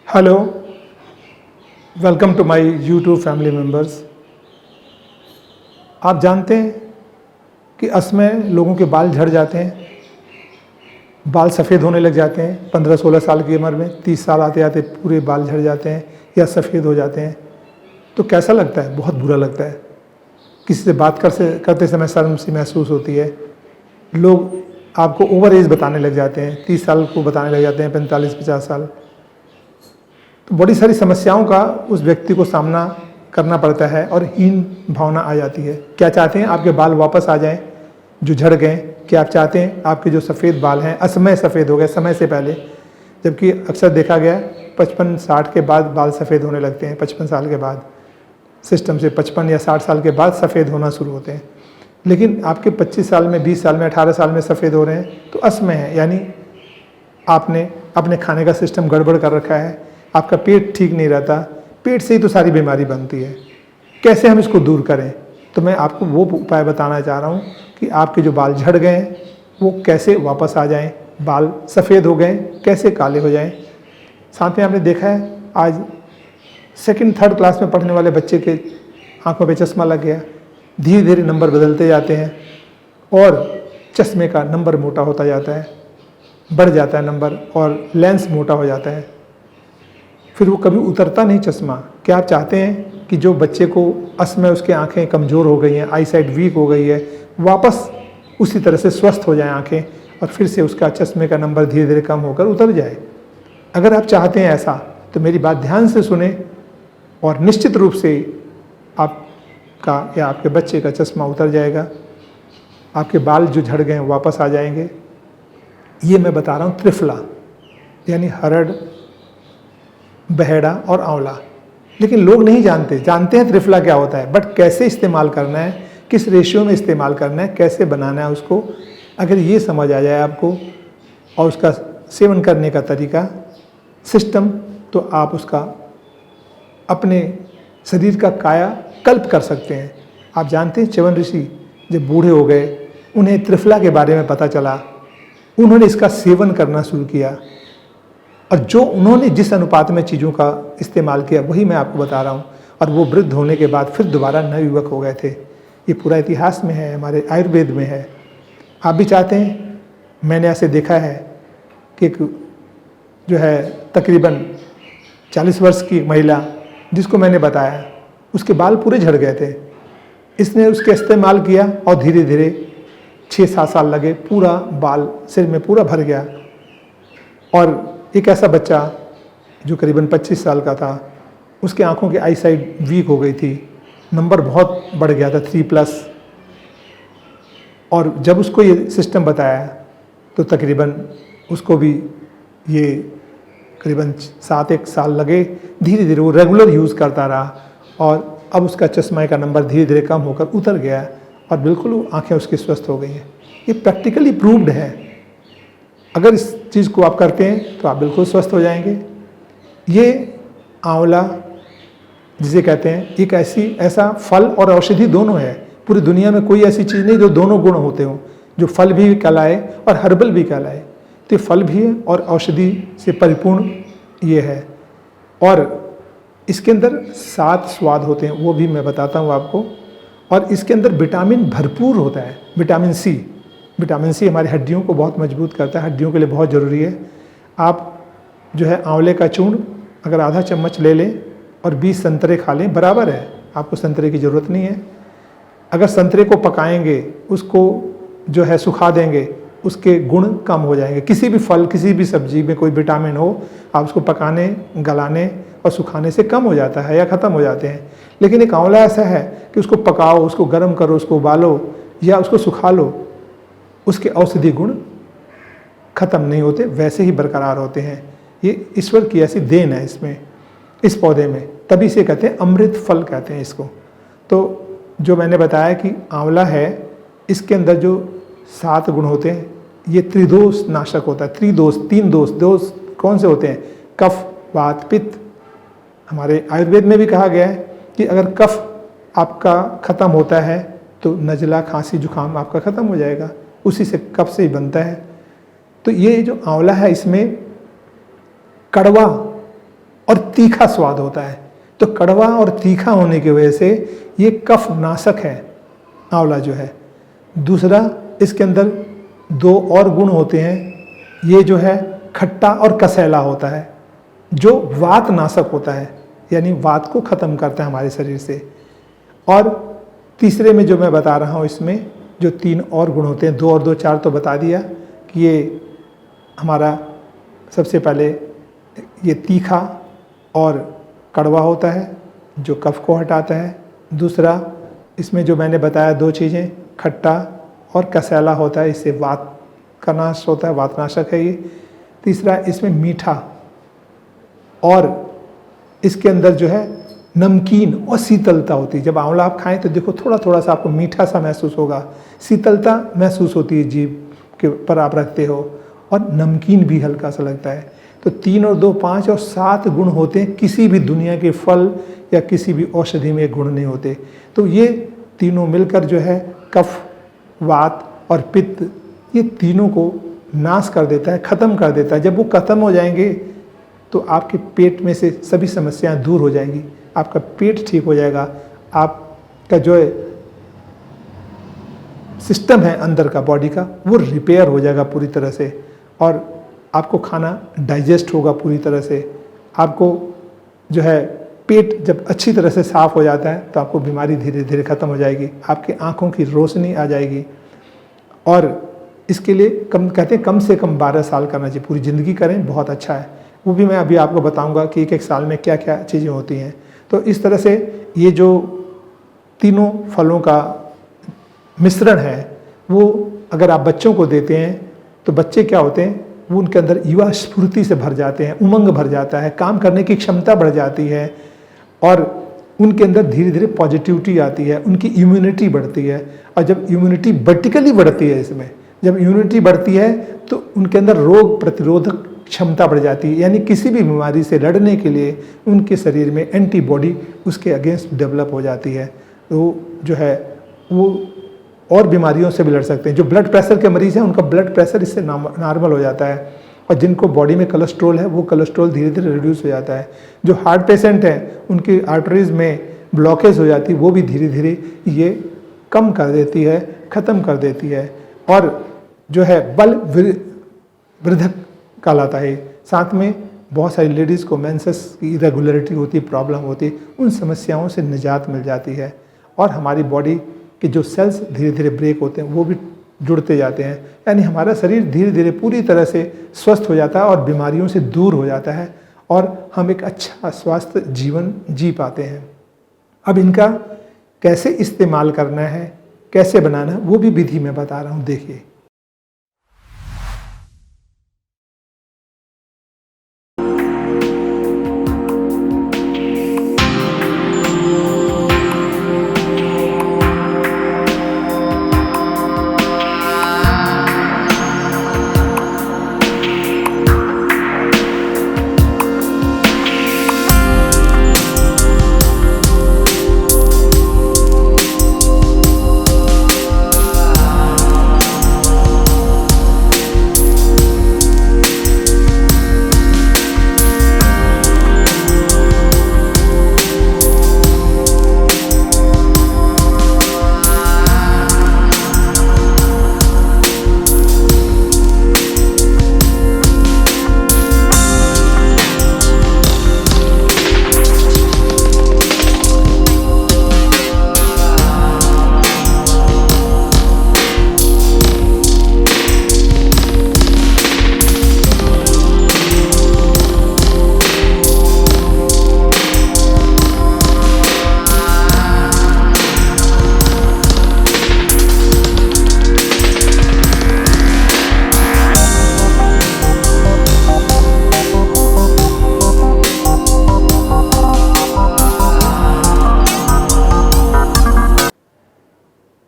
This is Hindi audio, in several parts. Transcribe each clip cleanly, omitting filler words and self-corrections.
Hello, welcome to my YouTube family members. आप जानते हैं कि असमय लोगों के बाल झड़ जाते हैं, बाल सफ़ेद होने लग जाते हैं। 15-16 साल की उम्र में 30 साल आते आते पूरे बाल झड़ जाते हैं या सफ़ेद हो जाते हैं। तो कैसा लगता है? बहुत बुरा लगता है। किसी से बात करते समय शर्म सी महसूस होती है। लोग आपको ओवर एज बताने लग जाते हैं, 30 साल को बताने लग जाते हैं, 45-50 साल। तो बड़ी सारी समस्याओं का उस व्यक्ति को सामना करना पड़ता है और हीन भावना आ जाती है। क्या चाहते हैं? आपके बाल वापस आ जाएं जो झड़ गए। क्या आप चाहते हैं आपके जो सफ़ेद बाल हैं असमय सफ़ेद हो गए, समय से पहले? जबकि अक्सर देखा गया 55-60 के बाद बाल सफ़ेद होने लगते हैं। 55 साल के बाद सिस्टम से 55 या 60 साल के बाद सफ़ेद होना शुरू होते हैं। लेकिन आपके 25 साल में, 20 साल में, 18 साल में सफ़ेद हो रहे हैं तो असमय है, यानी आपने अपने खाने का सिस्टम गड़बड़ कर रखा है। आपका पेट ठीक नहीं रहता। पेट से ही तो सारी बीमारी बनती है। कैसे हम इसको दूर करें? तो मैं आपको वो उपाय बताना चाह रहा हूँ कि आपके जो बाल झड़ गए हैं वो कैसे वापस आ जाएं, बाल सफ़ेद हो गए कैसे काले हो जाएं। साथ में आपने देखा है आज 2nd-3rd क्लास में पढ़ने वाले बच्चे के आंखों पे चश्मा लग गया। धीरे धीरे नंबर बदलते जाते हैं और चश्मे का नंबर मोटा होता जाता है, बढ़ जाता है नंबर और लेंस मोटा हो जाता है। फिर वो कभी उतरता नहीं चश्मा। क्या आप चाहते हैं कि जो बच्चे को असमय उसकी आंखें कमज़ोर हो गई हैं, आई साइट वीक हो गई है, वापस उसी तरह से स्वस्थ हो जाएं आंखें और फिर से उसका चश्मे का नंबर धीरे धीरे कम होकर उतर जाए? अगर आप चाहते हैं ऐसा तो मेरी बात ध्यान से सुने और निश्चित रूप से आपका या आपके बच्चे का चश्मा उतर जाएगा। आपके बाल जो झड़ गए हैं वापस आ जाएंगे। ये मैं बता रहा हूँ त्रिफला, यानी हरड़, बहेड़ा और आंवला। लेकिन लोग नहीं जानते हैं त्रिफला क्या होता है, बट कैसे इस्तेमाल करना है, किस रेशियो में इस्तेमाल करना है, कैसे बनाना है उसको, अगर ये समझ आ जाए आपको और उसका सेवन करने का तरीका, सिस्टम, तो आप उसका अपने शरीर का काया कल्प कर सकते हैं। आप जानते हैं च्यवन ऋषि जब बूढ़े हो गए, उन्हें त्रिफला के बारे में पता चला, उन्होंने इसका सेवन करना शुरू किया और जो उन्होंने जिस अनुपात में चीज़ों का इस्तेमाल किया वही मैं आपको बता रहा हूँ। और वो वृद्ध होने के बाद फिर दोबारा नवयुवक हो गए थे। ये पूरा इतिहास में है, हमारे आयुर्वेद में है। आप भी चाहते हैं? मैंने ऐसे देखा है कि एक जो है तकरीबन 40 वर्ष की महिला, जिसको मैंने बताया, उसके बाल पूरे झड़ गए थे। इसने उसके इस्तेमाल किया और धीरे धीरे 6-7 साल लगे, पूरा बाल सिर में पूरा भर गया। और एक ऐसा बच्चा जो करीबन 25 साल का था, उसके आंखों की आई साइट वीक हो गई थी, नंबर बहुत बढ़ गया था 3+। और जब उसको ये सिस्टम बताया तो तकरीबन उसको भी ये करीबन 7-1 साल लगे। धीरे धीरे वो रेगुलर यूज़ करता रहा और अब उसका चश्मे का नंबर धीरे धीरे कम होकर उतर गया और बिल्कुल आंखें उसकी स्वस्थ हो गई हैं। ये प्रैक्टिकली प्रूव्ड है। अगर इस चीज़ को आप करते हैं तो आप बिल्कुल स्वस्थ हो जाएंगे। ये आंवला जिसे कहते हैं, एक ऐसा फल और औषधि दोनों है। पूरी दुनिया में कोई ऐसी चीज़ नहीं जो दोनों गुण होते हों, जो फल भी कहलाए और हर्बल भी कहलाए। तो ये फल भी है और औषधि से परिपूर्ण ये है। और इसके अंदर 7 स्वाद होते हैं, वो भी मैं बताता हूँ आपको। और इसके अंदर विटामिन भरपूर होता है। विटामिन सी हमारी हड्डियों को बहुत मजबूत करता है, हड्डियों के लिए बहुत ज़रूरी है। आप जो है आंवले का चूर्ण अगर आधा चम्मच ले लें और 20 संतरे खा लें, बराबर है, आपको संतरे की ज़रूरत नहीं है। अगर संतरे को पकाएंगे, उसको जो है सुखा देंगे, उसके गुण कम हो जाएंगे। किसी भी फल, किसी भी सब्जी में कोई विटामिन हो, आप उसको पकाने, गलाने और सुखाने से कम हो जाता है या ख़त्म हो जाते हैं। लेकिन एक आंवला ऐसा है कि उसको पकाओ, उसको गर्म करो, उसको उबालो या उसको सुखा लो, उसके औषधि गुण खत्म नहीं होते, वैसे ही बरकरार होते हैं। ये ईश्वर की ऐसी देन है इसमें, इस पौधे में, तभी से कहते हैं अमृत फल कहते हैं इसको। तो जो मैंने बताया कि आंवला है, इसके अंदर जो 7 गुण होते हैं, ये त्रिदोष नाशक होता है। 3 दोष कौन से होते हैं? कफ, वात, पित्त। हमारे आयुर्वेद में भी कहा गया है कि अगर कफ आपका खत्म होता है तो नज़ला, खांसी, जुकाम आपका खत्म हो जाएगा। उसी से कफ से ही बनता है। तो ये जो आंवला है, इसमें कड़वा तीखा स्वाद होता है। तो कड़वा और तीखा होने की वजह से ये कफ नाशक है आंवला जो है। दूसरा, इसके अंदर 2 और गुण होते हैं। ये जो है खट्टा और कसैला होता है, जो वात नाशक होता है, यानी वात को ख़त्म करता है हमारे शरीर से। और तीसरे में जो मैं बता रहा हूँ, इसमें जो 3 और गुण होते हैं, 2 और 2 4 तो बता दिया कि ये हमारा सबसे पहले ये तीखा और कड़वा होता है जो कफ को हटाता है। दूसरा, इसमें जो मैंने बताया 2 चीज़ें, खट्टा और कसैला होता है, इससे वात का नाश होता है, वातनाशक है ये। तीसरा, इसमें मीठा और इसके अंदर जो है नमकीन और शीतलता होती है। जब आंवला आप खाएं तो देखो थोड़ा थोड़ा सा आपको मीठा सा महसूस होगा, शीतलता महसूस होती है जीभ के पर आप रखते हो, और नमकीन भी हल्का सा लगता है। तो 3 और 2 5 और 7 गुण होते हैं। किसी भी दुनिया के फल या किसी भी औषधि में गुण नहीं होते। तो ये तीनों मिलकर जो है कफ, वात और पित्त, ये तीनों को नाश कर देता है, ख़त्म कर देता है। जब वो ख़त्म हो जाएंगे तो आपके पेट में से सभी समस्याएं दूर हो जाएंगी, आपका पेट ठीक हो जाएगा, आपका जो है सिस्टम है अंदर का, बॉडी का, वो रिपेयर हो जाएगा पूरी तरह से, और आपको खाना डाइजेस्ट होगा पूरी तरह से। आपको जो है पेट जब अच्छी तरह से साफ़ हो जाता है तो आपको बीमारी धीरे धीरे ख़त्म हो जाएगी, आपके आँखों की रोशनी आ जाएगी। और इसके लिए कहते हैं कम से कम 12 साल करना चाहिए, पूरी ज़िंदगी करें, बहुत अच्छा है। वो भी मैं अभी आपको बताऊंगा कि एक साल में क्या क्या चीज़ें होती हैं। तो इस तरह से ये जो तीनों फलों का मिश्रण है, वो अगर आप बच्चों को देते हैं तो बच्चे क्या होते हैं, वो उनके अंदर युवा स्फूर्ति से भर जाते हैं, उमंग भर जाता है, काम करने की क्षमता बढ़ जाती है, और उनके अंदर धीरे धीरे पॉजिटिविटी आती है, उनकी इम्यूनिटी बढ़ती है। और जब इम्यूनिटी वर्टिकली बढ़ती है, इसमें जब इम्यूनिटी बढ़ती है तो उनके अंदर रोग प्रतिरोधक क्षमता बढ़ जाती है, यानी किसी भी बीमारी से लड़ने के लिए उनके शरीर में एंटीबॉडी उसके अगेंस्ट डेवलप हो जाती है। तो जो है वो और बीमारियों से भी लड़ सकते हैं। जो ब्लड प्रेशर के मरीज़ हैं उनका ब्लड प्रेशर इससे नॉर्मल हो जाता है, और जिनको बॉडी में कोलेस्ट्रॉल है वो कोलेस्ट्रॉल धीरे धीरे रिड्यूस हो जाता है। जो हार्ट पेशेंट हैं उनकी आर्टरीज में ब्लॉकेज हो जाती है, वो भी धीरे धीरे ये कम कर देती है, ख़त्म कर देती है। और जो है बल वृद्धक कहलाता है। साथ में बहुत सारी लेडीज़ को मेंसेस की इरेगुलरिटी होती है, प्रॉब्लम होती है, उन समस्याओं से निजात मिल जाती है, और हमारी बॉडी के जो सेल्स धीरे धीरे ब्रेक होते हैं वो भी जुड़ते जाते हैं, यानी हमारा शरीर धीरे धीरे पूरी तरह से स्वस्थ हो जाता है और बीमारियों से दूर हो जाता है, और हम एक अच्छा स्वास्थ्य जीवन जी पाते हैं। अब इनका कैसे इस्तेमाल करना है, कैसे बनाना है, वो भी विधि मैं बता रहा हूँ, देखिए।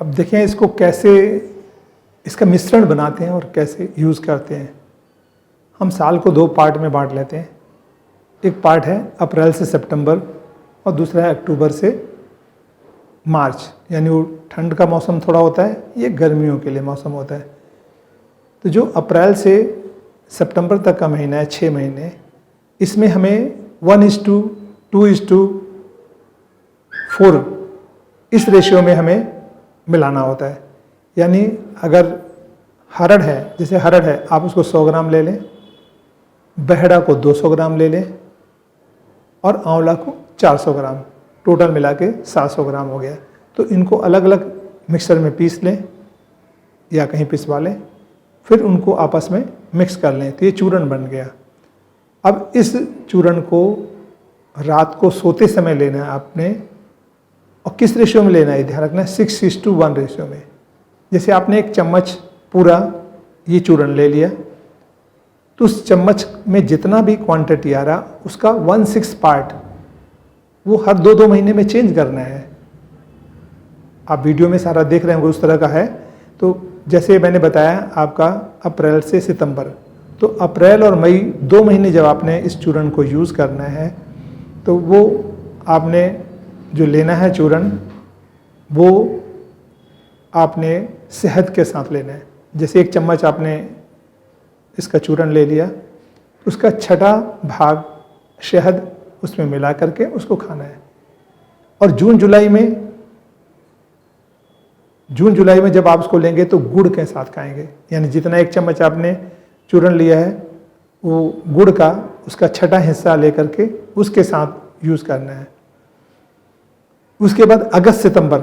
देखें इसको कैसे, इसका मिश्रण बनाते हैं और कैसे यूज़ करते हैं। हम साल को 2 पार्ट में बांट लेते हैं। एक पार्ट है अप्रैल से सितंबर और दूसरा है अक्टूबर से मार्च, यानी वो ठंड का मौसम थोड़ा होता है, ये गर्मियों के लिए मौसम होता है। तो जो अप्रैल से सितंबर तक का महीना है, 6 महीने, इसमें हमें 1:2:4 इस रेशियो में हमें मिलाना होता है। यानी अगर हरड़ है, जैसे हरड़ है, आप उसको 100 ग्राम ले लें, बहेड़ा को 200 ग्राम ले लें और आंवला को 400 ग्राम, टोटल मिला के 700 ग्राम हो गया। तो इनको अलग अलग मिक्सर में पीस लें या कहीं पिसवा लें, फिर उनको आपस में मिक्स कर लें, तो ये चूर्ण बन गया। अब इस चूर्ण को रात को सोते समय लेना है आपने, और किस रेशियो में लेना है ध्यान रखना है, 6:1 रेशियो में। जैसे आपने एक चम्मच पूरा ये चूर्ण ले लिया, तो उस चम्मच में जितना भी क्वांटिटी आ रहा उसका 1/6 पार्ट वो हर 2-2 महीने में चेंज करना है। आप वीडियो में सारा देख रहे होंगे उस तरह का है। तो जैसे मैंने बताया आपका अप्रैल से सितंबर, तो अप्रैल और मई 2 महीने जब आपने इस चूर्ण को यूज़ करना है, तो वो आपने जो लेना है चूर्ण, वो आपने शहद के साथ लेना है। जैसे एक चम्मच आपने इसका चूर्ण ले लिया, उसका छठा भाग शहद उसमें मिला करके उसको खाना है। और जून जुलाई में जब आप उसको लेंगे तो गुड़ के साथ खाएंगे। यानी जितना एक चम्मच आपने चूर्ण लिया है, वो गुड़ का उसका छठा हिस्सा लेकर के उसके साथ यूज़ करना है। उसके बाद अगस्त सितंबर,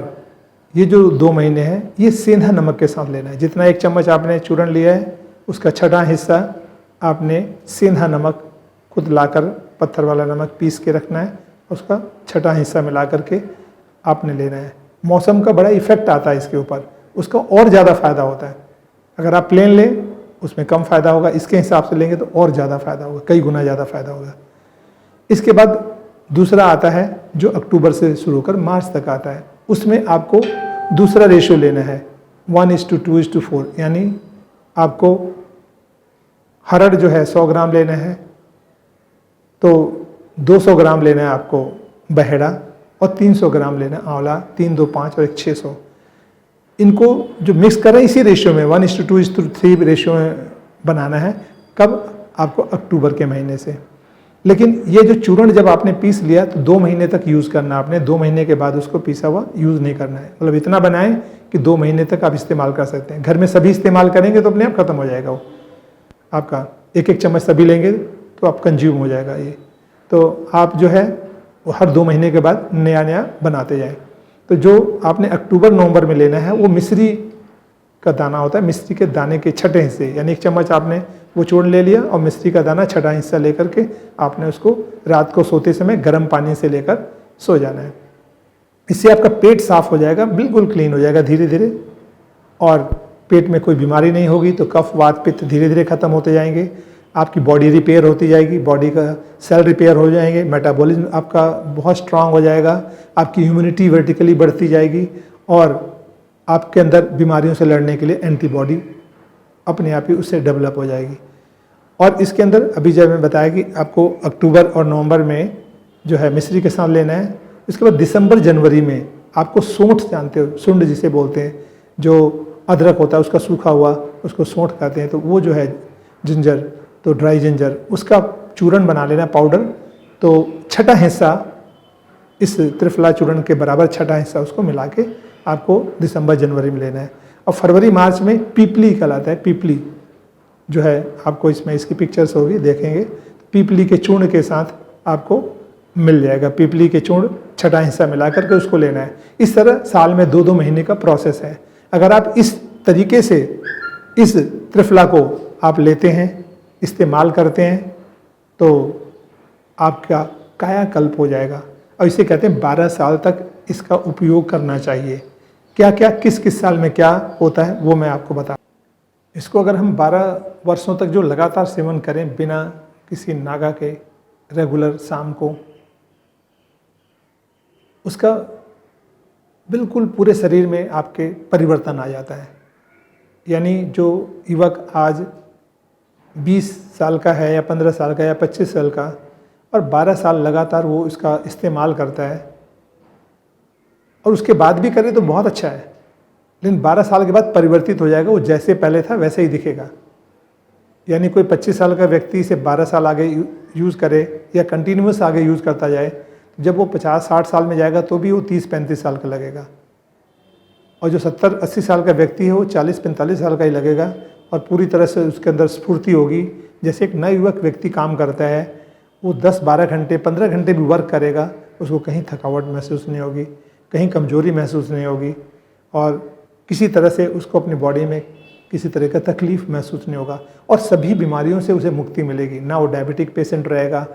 ये जो 2 महीने हैं, ये सेंधा नमक के साथ लेना है। जितना एक चम्मच आपने चूर्ण लिया है, उसका छठा हिस्सा आपने सेंधा नमक खुद लाकर, पत्थर वाला नमक पीस के रखना है, उसका छठा हिस्सा मिला करके आपने लेना है। मौसम का बड़ा इफेक्ट आता है इसके ऊपर, उसका और ज़्यादा फ़ायदा होता है। अगर आप प्लेन लें उसमें कम फ़ायदा होगा, इसके हिसाब से लेंगे तो और ज़्यादा फ़ायदा होगा, कई गुना ज़्यादा फ़ायदा होगा। इसके बाद दूसरा आता है जो अक्टूबर से शुरू होकर मार्च तक आता है, उसमें आपको दूसरा रेशियो लेना है 1:2:4। यानी आपको हरड़ जो है 100 ग्राम लेना है, तो 200 ग्राम लेना है आपको बहेड़ा, और 300 ग्राम लेना है आंवला, 3, 2, 5 और 1, 600। इनको जो मिक्स कर रहे हैं इसी रेशियो में 1:2:3 रेशियो में बनाना है। कब? आपको अक्टूबर के महीने से। लेकिन ये जो चूर्ण जब आपने पीस लिया तो 2 महीने तक यूज़ करना आपने, 2 महीने के बाद उसको पीसा हुआ यूज़ नहीं करना है। मतलब इतना बनाएं कि 2 महीने तक आप इस्तेमाल कर सकते हैं। घर में सभी इस्तेमाल करेंगे तो अपने आप ख़त्म हो जाएगा वो आपका। एक चम्मच सभी लेंगे तो आप कंज्यूम हो जाएगा ये। तो आप जो है वो हर 2 महीने के बाद नया नया बनाते जाएं। तो जो आपने अक्टूबर नवंबर में लेना है वो मिश्री का दाना होता है, मिश्री के दाने के छठे हिस्से। यानी 1 चम्मच आपने वो चूर्ण ले लिया और मिश्री का दाना छठा हिस्सा लेकर के आपने उसको रात को सोते समय गर्म पानी से लेकर सो जाना है। इससे आपका पेट साफ हो जाएगा, बिल्कुल क्लीन हो जाएगा धीरे धीरे, और पेट में कोई बीमारी नहीं होगी। तो कफ वात पित्त धीरे धीरे खत्म होते जाएंगे, आपकी बॉडी रिपेयर होती जाएगी, बॉडी का सेल रिपेयर हो जाएंगे, मेटाबॉलिज्म आपका बहुत स्ट्रांग हो जाएगा, आपकी इम्यूनिटी वर्टिकली बढ़ती जाएगी, और आपके अंदर बीमारियों से लड़ने के लिए एंटीबॉडी अपने आप ही उससे डेवलप हो जाएगी। और इसके अंदर अभी जब मैं बताया कि आपको अक्टूबर और नवंबर में जो है मिश्री के साथ लेना है। इसके बाद दिसंबर जनवरी में आपको सोंठ, जानते हो सुंड जिसे बोलते हैं, जो अदरक होता है उसका सूखा हुआ, उसको सोंठ कहते हैं। तो वो जो है जिंजर, तो ड्राई जिंजर, उसका चूर्ण बना लेना पाउडर। तो छठा हिस्सा इस त्रिफला चूर्ण के बराबर छठा हिस्सा उसको मिला के आपको दिसंबर जनवरी में लेना है। और फरवरी मार्च में पीपली कहलाता है, पीपली जो है आपको इसमें इसकी पिक्चर्स होगी देखेंगे, पीपली के चूर्ण के साथ आपको मिल जाएगा। पीपली के चूर्ण छठा हिस्सा मिला करके उसको लेना है। इस तरह साल में 2-2 महीने का प्रोसेस है। अगर आप इस तरीके से इस त्रिफला को आप लेते हैं, इस्तेमाल करते हैं, तो आपका कायाकल्प हो जाएगा। और इसे कहते हैं 12 साल तक इसका उपयोग करना चाहिए। क्या क्या किस किस साल में क्या होता है वो मैं आपको बता। इसको अगर हम 12 वर्षों तक जो लगातार सेवन करें बिना किसी नागा के, रेगुलर शाम को, उसका बिल्कुल पूरे शरीर में आपके परिवर्तन आ जाता है। यानी जो युवक आज 20 साल का है या 15 साल का या 25 साल का और 12 साल लगातार वो इसका इस्तेमाल करता है और उसके बाद भी करे तो बहुत अच्छा है, लेकिन 12 साल के बाद परिवर्तित हो जाएगा। वो जैसे पहले था वैसे ही दिखेगा। यानी कोई 25 साल का व्यक्ति इसे 12 साल आगे यूज़ करे या कंटिन्यूस आगे यूज़ करता जाए, जब वो 50-60 साल में जाएगा तो भी वो 30-35 साल का लगेगा, और जो 70-80 साल का व्यक्ति है वो 40-45 साल का ही लगेगा, और पूरी तरह से उसके अंदर स्फूर्ति होगी। जैसे एक नवयुवक व्यक्ति काम करता है, वो 10-12 घंटे 15 घंटे भी वर्क करेगा, उसको कहीं थकावट महसूस नहीं होगी, कहीं कमजोरी महसूस नहीं होगी, और किसी तरह से उसको अपनी बॉडी में किसी तरह का तकलीफ़ महसूस नहीं होगा, और सभी बीमारियों से उसे मुक्ति मिलेगी। ना वो डायबिटिक पेशेंट रहेगा,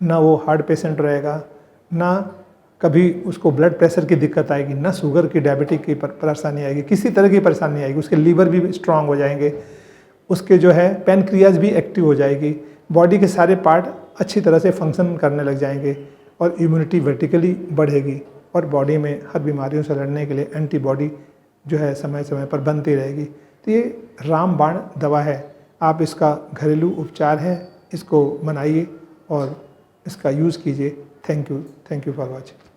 ना वो हार्ट पेशेंट रहेगा, ना कभी उसको ब्लड प्रेशर की दिक्कत आएगी, ना शुगर की डायबिटिक की परेशानी आएगी, किसी तरह की परेशानी आएगी। उसके लीवर भी स्ट्रांग हो जाएंगे, उसके जो है पैनक्रियाज भी एक्टिव हो जाएगी, बॉडी के सारे पार्ट अच्छी तरह से फंक्शन करने लग जाएंगे, और इम्यूनिटी वर्टिकली बढ़ेगी, और बॉडी में हर बीमारियों से लड़ने के लिए एंटीबॉडी जो है समय समय पर बनती रहेगी। तो ये रामबाण दवा है, आप इसका घरेलू उपचार है, इसको बनाइए और इसका यूज़ कीजिए। Thank you for watching.